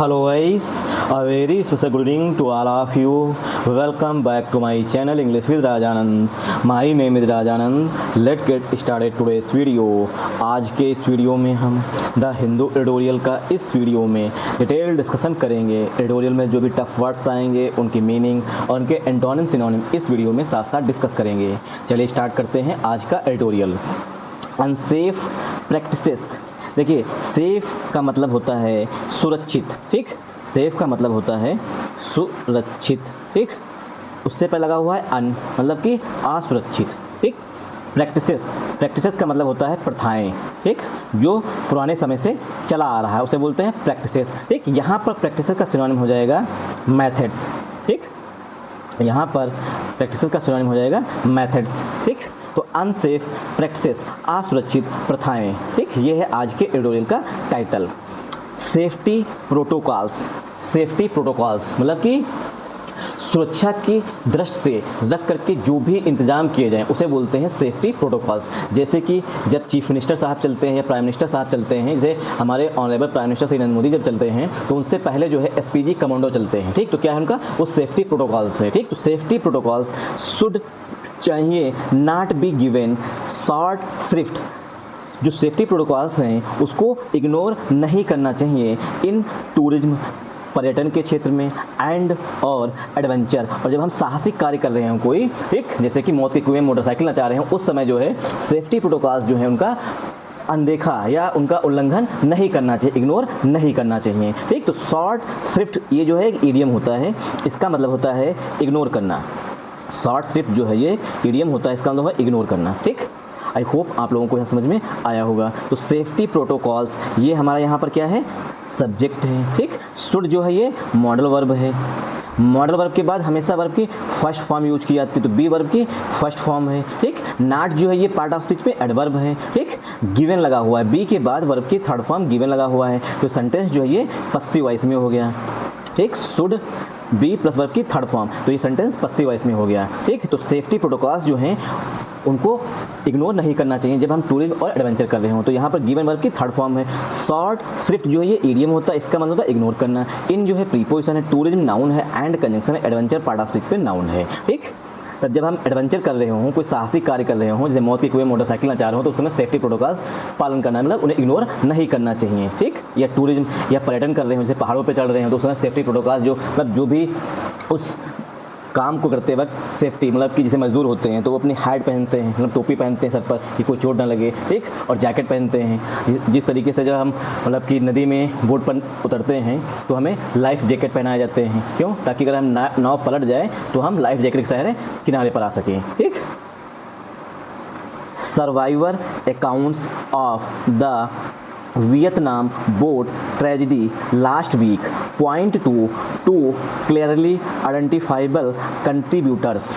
Hello guys, a very special good evening to all of you. Welcome back to my channel English with Rajanand. My name is Rajanand. Let's get started today's video. आज के इस video में हम the Hindu editorial का इस video में detail discussion करेंगे। Editorial में जो भी टफ वर्ड्स आएंगे उनकी मीनिंग और उनके एंटोनिम सिनोनिम इस वीडियो में साथ साथ डिस्कस करेंगे। चलिए स्टार्ट करते हैं आज का एडिटोरियल। Unsafe practices. देखिए, सेफ का मतलब होता है सुरक्षित, ठीक। सेफ का मतलब होता है सुरक्षित, ठीक। उससे पहले लगा हुआ है अन, मतलब कि असुरक्षित, ठीक। प्रैक्टिसेस का मतलब होता है प्रथाएं, ठीक, जो पुराने समय से चला आ रहा है उसे बोलते हैं प्रैक्टिसेस, ठीक। यहाँ पर प्रैक्टिसेस का सिनोनिम हो जाएगा मेथड्स, ठीक। यहाँ पर प्रैक्टिसेस का सिनोनिम हो जाएगा मेथड्स, ठीक। तो अनसेफ प्रैक्टिसेस, असुरक्षित प्रथाएं, ठीक। ये है आज के एडिटोरियल का title. Safety protocols. Safety protocols मतलब कि सुरक्षा की दृष्टि से रख करके जो भी इंतजाम किए जाएं उसे बोलते हैं सेफ्टी प्रोटोकॉल्स। जैसे कि जब चीफ मिनिस्टर साहब चलते हैं या प्राइम मिनिस्टर साहब चलते हैं, जैसे हमारे honourable prime minister Shri Narendra Modi जब चलते हैं तो उनसे पहले जो है एसपीजी कमांडो चलते हैं, ठीक। तो क्या है उनका, वो सेफ्टी प्रोटोकॉल्स है, ठीक। तो सेफ्टी प्रोटोकॉल्स शुड चाहिए नॉट बी गिवन शॉर्ट श्रिफ्ट। जो सेफ्टी प्रोटोकॉल्स हैं उसको इग्नोर नहीं करना चाहिए इन टूरिज्म, पर्यटन के क्षेत्र में, एंड और एडवेंचर। और जब हम साहसिक कार्य कर रहे हैं कोई, ठीक, जैसे कि मौत के कुएं में मोटरसाइकिल नचा रहे हैं, उस समय जो है सेफ्टी प्रोटोकॉल्स जो है उनका अनदेखा या उनका उल्लंघन नहीं करना चाहिए, इग्नोर नहीं करना चाहिए, ठीक। तो शॉर्ट श्रिफ्ट ये जो है एक ईडियम होता है, इसका मतलब होता है इग्नोर करना। शॉर्ट श्रिफ्ट जो है ये ईडियम होता है, इसका मतलब है इग्नोर करना, ठीक। आई होप आप लोगों को यह समझ में आया होगा। तो सेफ्टी प्रोटोकॉल्स ये हमारा यहाँ पर क्या है, सब्जेक्ट है, ठीक। शुड जो है ये मॉडल वर्ब है। मॉडल वर्ब के बाद हमेशा वर्ब की फर्स्ट फॉर्म यूज की जाती है, तो बी वर्ब की फर्स्ट फॉर्म है, ठीक। नॉट जो है ये पार्ट ऑफ स्पीच में एडवर्ब है, ठीक। गिवन लगा हुआ है, बी के बाद वर्ब की थर्ड फॉर्म गिवन लगा हुआ है, तो सेंटेंस जो है ये पस्सिव वॉइस में हो गया, ठीक। शुड बी प्लस वर्ब की थर्ड फॉर्म, तो ये सेंटेंस पस्सिव वॉइस में हो गया, ठीक। तो सेफ्टी प्रोटोकॉल्स जो हैं उनको इग्नोर नहीं करना चाहिए जब हम टूरिज्म और एडवेंचर कर रहे हो। तो यहाँ पर गिवन वर्ब की थर्ड फॉर्म है। शॉर्ट श्रिफ्ट जो है ये ईडियम होता है, इसका मतलब होता है इग्नोर करना। इन जो है प्रीपोजिशन है, टूरिज्म नाउन है, एंड कंजंक्शन है, एडवेंचर पार्ट ऑफ स्पीच पे नाउन है, ठीक। तब जब हम एडवेंचर कर रहे हों, कोई साहसिक कार्य कर रहे हों, जैसे मौत के कुएं मोटरसाइकिल नचा रहे हो, तो उस समय सेफ्टी प्रोटोकॉल्स पालन करना है, मतलब उन्हें इग्नोर नहीं करना चाहिए, ठीक। या टूरिज्म या पर्यटन कर रहे हो, जैसे पहाड़ों पे चढ़ रहे हो, तो उस समय सेफ्टी प्रोटोकॉल्स जो मतलब जो भी उस काम को करते वक्त सेफ्टी, मतलब कि जैसे मजदूर होते हैं तो वो अपनी हैट पहनते हैं, मतलब टोपी पहनते हैं सर पर कि कोई चोट ना लगे, ठीक। और जैकेट पहनते हैं। जिस तरीके से जब हम मतलब कि नदी में बोट पर उतरते हैं तो हमें लाइफ जैकेट पहनाए जाते हैं, क्यों, ताकि अगर हम नाव पलट जाए तो हम लाइफ जैकेट के सहारे किनारे पर आ सकें, ठीक। Survivor accounts of the Vietnam boat tragedy last weak point two clearly identifiable contributors.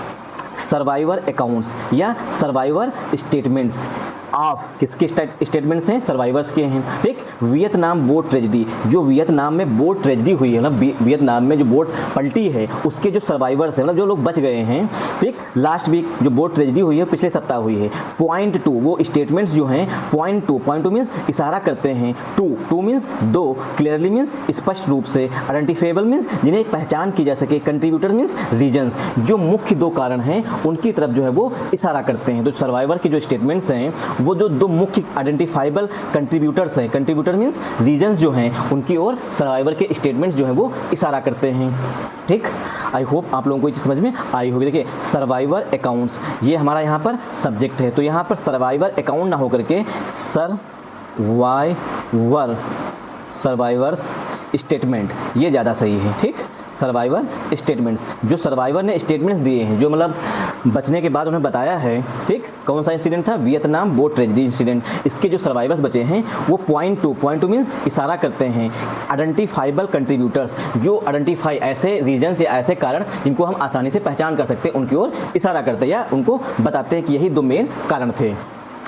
Survivor accounts या सर्वाइवर स्टेटमेंट्स ऑफ किसके स्टेटमेंट्स हैं, सर्वाइवर्स के हैं, ठीक। वियतनाम बोट ट्रेजेडी, जो वियतनाम में बोट ट्रेजेडी हुई है, मतलब वियतनाम में जो बोट पलटी है उसके जो सर्वाइवर्स हैं, मतलब जो लोग बच गए हैं, ठीक। लास्ट वीक जो बोट ट्रेजेडी हुई है पिछले सप्ताह हुई है। पॉइंट टू, वो स्टेटमेंट्स जो हैं पॉइंट टू मीन्स इशारा करते हैं, टू मीन्स दो, क्लियरली मीन्स स्पष्ट रूप से, आइडेंटिफाइबल मीन्स जिन्हें पहचान की जा सके, कंट्रीब्यूटर मीन्स रीजन्स, जो मुख्य दो कारण हैं उनकी तरफ जो है वो इशारा करते हैं। तो सर्वाइवर के जो स्टेटमेंट्स हैं वो जो दो मुख्य आइडेंटिफाइबल कंट्रीब्यूटर्स हैं, कंट्रीब्यूटर मीन्स रीजन्स जो हैं उनकी ओर सर्वाइवर के स्टेटमेंट्स जो हैं वो इशारा करते हैं, ठीक। आई होप आप लोगों को ये चीज़ समझ में आई होगी। देखिए, सर्वाइवर अकाउंट्स ये हमारा यहाँ पर सब्जेक्ट है, तो यहाँ पर सर्वाइवर अकाउंट ना होकर के सर्वाइवर्स स्टेटमेंट ये ज़्यादा सही है, ठीक। सर्वाइवर स्टेटमेंट्स, जो सर्वाइवर ने स्टेटमेंट्स दिए हैं, जो मतलब बचने के बाद उन्हें बताया है, ठीक। कौन सा इंसिडेंट था, वियतनाम बोट ट्रेजेडी इंसिडेंट। इसके जो सर्वाइवर्स बचे हैं वो पॉइंट टू मीन्स इशारा करते हैं आइडेंटिफाइबल कंट्रीब्यूटर्स, जो आइडेंटिफाई ऐसे रीजन्स या ऐसे कारण जिनको हम आसानी से पहचान कर सकते हैं उनकी ओर इशारा करते हैं या उनको बताते हैं कि यही दो मेन कारण थे।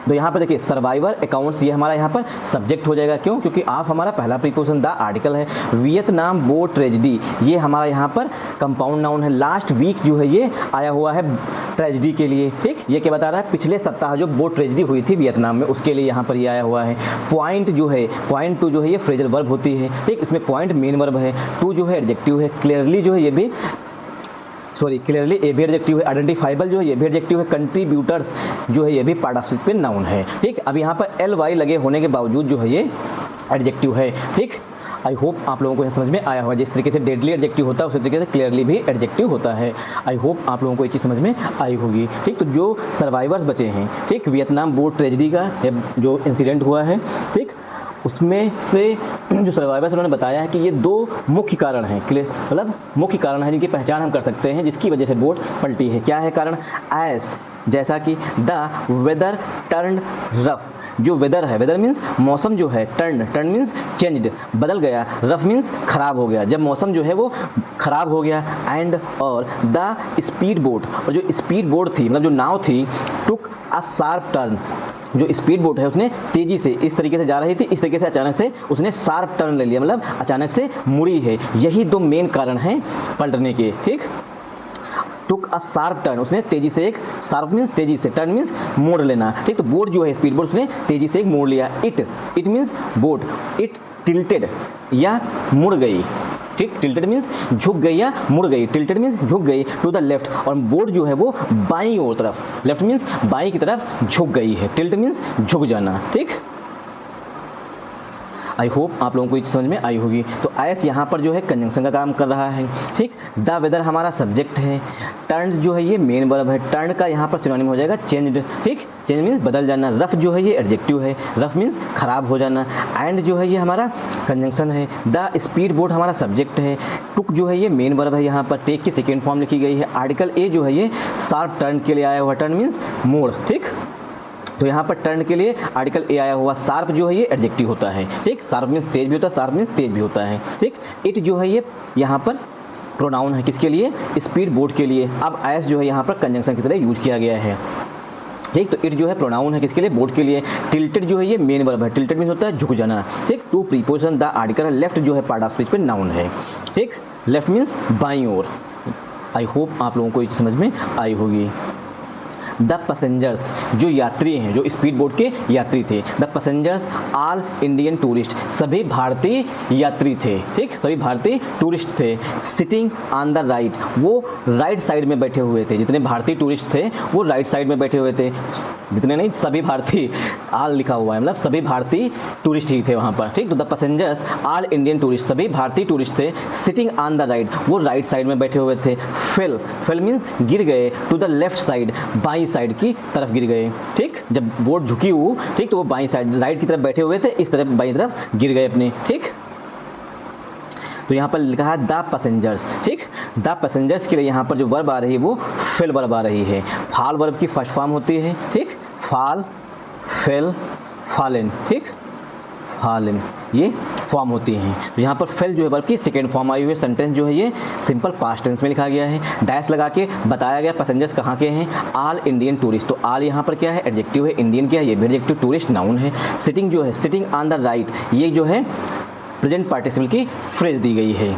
तो यहाँ पर देखिए सर्वाइवर अकाउंट्स ये हमारा यहाँ पर सब्जेक्ट हो जाएगा। क्यों? क्योंकि आप हमारा पहला प्रीपोजिशन द आर्टिकल है। वियतनाम बोट ट्रेजिडी ये हमारा यहाँ पर कंपाउंड नाउन है। लास्ट वीक जो है ये आया हुआ है ट्रेजिडी के लिए। ठीक, ये क्या बता रहा है? पिछले सप्ताह जो बोट ट्रेजिडी हुई थी वियतनाम में, उसके लिए यहाँ पर ये आया हुआ है। पॉइंट जो है, पॉइंट टू जो है ये फ्रेजल वर्ब होती है। ठीक, इसमें पॉइंट मेन वर्ब है, टू जो है एडजेक्टिव है, क्लियरली जो है ये भी क्लियरली ए भी एडजेक्टिव है, आइडेंटिफाइबल जो है ये भी एडजेक्टिव है, कंट्रीब्यूटर्स जो है ये भी पार्टिसिपिल पे नाउन है। ठीक, अब यहाँ पर एल वाई लगे होने के बावजूद जो है ये एडजेक्टिव है। ठीक, आई होप आप लोगों को यह समझ में आया होगा। जिस तरीके से डेडली एडजेक्टिव होता है उसी तरीके से क्लियरली भी एडजेक्टिव होता है। आई होप आप लोगों को ये चीज़ समझ में आई होगी। ठीक, तो जो सर्वाइवर्स बचे हैं, ठीक, वियतनाम बोट ट्रेजिडी का जो इंसिडेंट हुआ है, ठीक, उसमें से जो सर्वाइवर्स उन्होंने बताया है कि ये दो मुख्य कारण हैं, मतलब मुख्य कारण है जिनकी पहचान हम कर सकते हैं जिसकी वजह से बोट पलटी है। क्या है कारण? एस, जैसा कि द वेदर टर्न रफ, जो वेदर है, वेदर मीन्स मौसम जो है, टर्न मीन्स चेंज्ड, बदल गया, रफ मीन्स खराब हो गया, जब मौसम जो है वो खराब हो गया। एंड और द स्पीड बोट, और जो स्पीड बोट थी मतलब जो नाव थी, टुक अ शार्प टर्न, जो स्पीड बोट है उसने तेज़ी से इस तरीके से जा रही थी, इस तरीके से अचानक से उसने शार्प टर्न ले लिया, मतलब अचानक से मुड़ी है। यही दो मेन कारण हैं पलटने के। ठीक, टुक अ शार्प टर्न, उसने तेजी से एक, शार्प मीन्स तेजी से, टर्न मीन्स मोड़ लेना। ठीक, तो बोट जो है स्पीड बोट उसने तेजी से एक मोड़ लिया। It means boat, it tilted या मुड़ गई। ठीक, टिल्टेड मीन्स झुक गई या मुड़ गई, टिल्टेड मीन्स झुक गई टू द लेफ्ट, और बोट जो है वो बाईं ओर तरफ, लेफ्ट मीन्स बाईं की तरफ झुक गई है। टिल्ट मीन्स झुक जाना। ठीक, आई होप आप लोगों को ये समझ में आई होगी। तो एस यहाँ पर जो है कंजंक्शन का काम कर रहा है। ठीक, द वेदर हमारा सब्जेक्ट है, टर्न जो है ये मेन वर्ब है, टर्न का यहाँ पर सिनोनिम हो जाएगा चेंज्ड। ठीक, चेंज मीन्स बदल जाना, रफ जो है ये एडजेक्टिव है, रफ मीन्स खराब हो जाना। एंड जो है ये हमारा कंजंक्शन है, द स्पीड बोट हमारा सब्जेक्ट है, टुक जो है ये मेन वर्ब है, यहाँ पर टेक की सेकेंड फॉर्म लिखी गई है। आर्टिकल ए जो है ये शार्प टर्न के लिए आया हुआ, टर्न मीन्स मोड़। ठीक, तो यहाँ पर टर्न के लिए आर्टिकल ए आया हुआ, शार्प जो है ये एडजेक्टिव होता है। ठीक, शार्प मीन्स तेज भी होता है, शार्प मीन्स तेज भी होता है। ठीक, इट जो है ये यहाँ पर प्रोनाउन है, किसके लिए? स्पीड बोट के लिए। अब एस जो है यहाँ पर कंजंक्शन की तरह यूज किया गया है। ठीक, तो इट जो है प्रोनाउन है, किसके लिए? बोट के लिए। टिल्टेड जो है ये मेन वर्ब है, टिल्टेड मीन्स होता है झुक जाना। ठीक, to preposition the article, left जो है पार्ट ऑफ स्पीच पे नाउन है। ठीक, लेफ्ट मीन्स बाईं ओर। आई होप आप लोगों को ये समझ में आई होगी। द पैसेंजर्स, जो यात्री हैं, जो स्पीड बोट के यात्री थे, the passengers all Indian tourist, सभी भारतीय यात्री थे। ठीक, सभी भारतीय टूरिस्ट थे। सिटिंग ऑन द राइट, वो राइट साइड में बैठे हुए थे, जितने भारतीय टूरिस्ट थे वो राइट साइड में बैठे हुए थे, जितने नहीं, सभी भारतीय, ऑल लिखा हुआ है, मतलब सभी भारतीय टूरिस्ट ही थे वहाँ पर। ठीक, तो the passengers all Indian tourist, सभी भारतीय टूरिस्ट थे। सिटिंग ऑन द राइट, वो राइट साइड में बैठे हुए थे। फेल मीन्स गिर गए, टू द लेफ्ट साइड, बाई साइड की तरफ गिर गए। ठीक, जब बोट झुकी हुई, ठीक, तो वो बाईं साइड, राइट की तरफ बैठे हुए थे, इस तरफ बाईं तरफ गिर गए अपने। ठीक, तो यहाँ पर लिखा है द पैसेंजर्स। ठीक, द पैसेंजर्स के लिए यहाँ पर जो वर्ब आ रही है वो फेल वर्ब आ रही है। फाल वर्ब की फर्स्ट फॉर्म होती है। ठीक, फाल, फेल, फालन। ठीक, फालन, ये फॉर्म होती हैं। तो यहाँ पर फेल जो है वर्ब की सेकेंड फॉर्म आई हुई है। सेंटेंस जो है ये सिंपल पास्ट टेंस में लिखा गया है। डैश लगा के बताया गया पैसेंजर्स कहाँ के हैं, ऑल इंडियन टूरिस्ट। तो ऑल यहाँ पर क्या है? एडजेक्टिव है। इंडियन क्या है? ये भी एडजेक्टिव। टूरिस्ट नाउन है। सिटिंग जो है, सिटिंग ऑन द राइट, ये जो है प्रेजेंट पार्टिसिपल की फ्रेज दी गई है।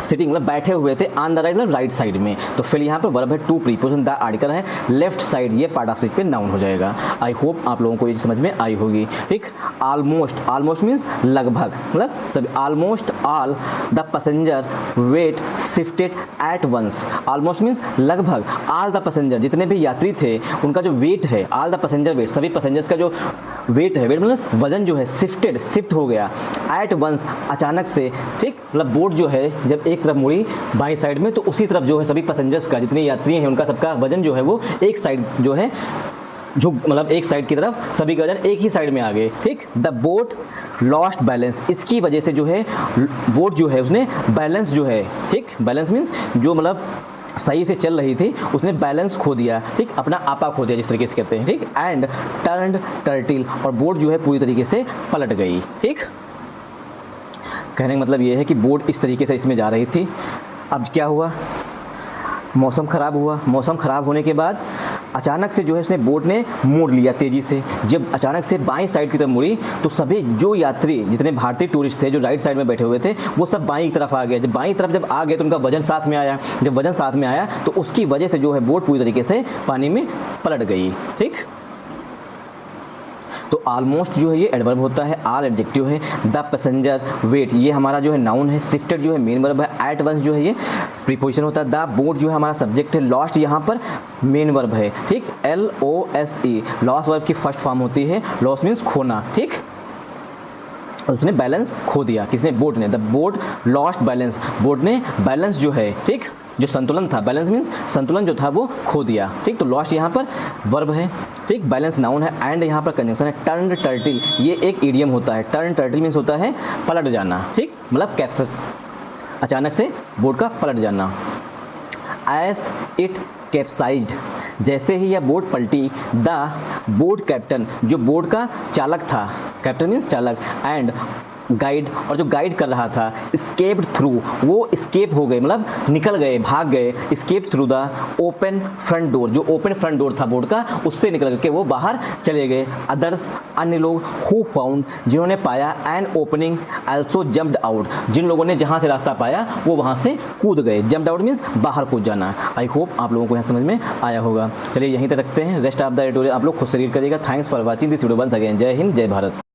सिटिंग मतलब बैठे हुए थे, ऑन द राइट मतलब राइट साइड में। तो फिर यहाँ पर वर्ब है टू, प्रीपोजिशन द आर्टिकल है, लेफ्ट साइड ये पार्ट ऑफ स्पीच पे नाउन हो जाएगा। आई होप आप लोगों को ये समझ में आई होगी। ठीक, ऑलमोस्ट, ऑलमोस्ट मीन्स लगभग, मतलब सभी। Almost all the passenger weight shifted at once. Almost means लगभग, ऑल द पैसेंजर जितने भी यात्री थे उनका जो वेट है, ऑल द पैसेंजर वेट, सभी पैसेंजर्स का जो वेट है, वेट मतलब वजन जो है, शिफ्ट हो गया, एट वंस अचानक से। ठीक, मतलब बोट जो है जब एक तरफ मुड़ी बाईं साइड में, तो उसी तरफ जो है सभी पैसेंजर्स का, जितने यात्री हैं उनका सबका वजन जो है वो एक साइड जो है झुक, मतलब एक साइड की तरफ सभी का वजन एक ही साइड में आ गए। ठीक, द बोट लॉस्ट बैलेंस, इसकी वजह से जो है बोट जो है उसने बैलेंस जो है, ठीक, बैलेंस मीन्स जो मतलब सही से चल रही थी उसने बैलेंस खो दिया। ठीक, अपना आपा खो दिया जिस तरीके से कहते हैं। ठीक, एंड टर्न्ड टर्टिल, और बोट जो है पूरी तरीके से पलट गई। ठीक, कहने का मतलब ये है कि बोट इस तरीके से इसमें जा रही थी। अब क्या हुआ? मौसम ख़राब हुआ। मौसम ख़राब होने के बाद अचानक से जो है उसने बोट ने मोड़ लिया तेज़ी से। जब अचानक से बाईं साइड की तरफ मुड़ी तो सभी जो यात्री जितने भारतीय टूरिस्ट थे जो राइट साइड में बैठे हुए थे वो सब बाईं तरफ आ गए। जब बाईं तरफ जब आ गए तो उनका वजन साथ में आया। जब वजन साथ में आया तो उसकी वजह से जो है बोट पूरी तरीके से पानी में पलट गई। ठीक, तो ऑलमोस्ट जो है ये एडवर्ब होता है, आल एडजेक्टिव है, द पैसेंजर वेट ये हमारा जो है नाउन है, शिफ्टेड जो है मेन वर्ब है, एट वंस जो है ये प्रीपोजिशन होता है, द बोट जो है हमारा सब्जेक्ट है, लॉस्ट यहाँ पर मेन वर्ब है। ठीक, LOSE लॉस वर्ब की फर्स्ट फॉर्म होती है, लॉस मीन्स खोना। ठीक, उसने बैलेंस खो दिया, किसने? बोट ने। The boat lost balance, boat ने बैलेंस जो है, ठीक, जो संतुलन था, बैलेंस मीन्स संतुलन जो था वो खो दिया। ठीक, तो लॉस्ट यहाँ पर वर्ब है। ठीक, बैलेंस नाउन है, एंड यहाँ पर कंजंक्शन है। टर्न टर्टिल ये एक इडियम होता है। टर्न टर्टिल मीन्स होता है पलट जाना। ठीक, मतलब कैसे अचानक से बोट का पलट जाना। एज इट कैप्साइज्ड जैसे ही यह बोट पलटी, द बोट कैप्टन जो बोट का चालक था, कैप्टन मीन्स चालक, एंड गाइड और जो गाइड कर रहा था, स्केप्ड थ्रू वो स्केप हो गए मतलब निकल गए, भाग गए, escape through the open front door जो ओपन फ्रंट डोर था बोट का उससे निकल करके वो बाहर चले गए। अदर्स अन्य लोग, हु फाउंड जिन्होंने पाया, an opening also jumped out जिन लोगों ने जहाँ से रास्ता पाया वो वहाँ से कूद गए। जम्प्ड आउट मीन्स बाहर कूद जाना। आई होप आप लोगों को यहाँ समझ में आया होगा। चलिए यहीं तक रखते हैं, रेस्ट ऑफ द एडिटोरियल आप लोग खुद से रीड करिएगा। Thanks for watching this video once again. जय हिंद, जय भारत।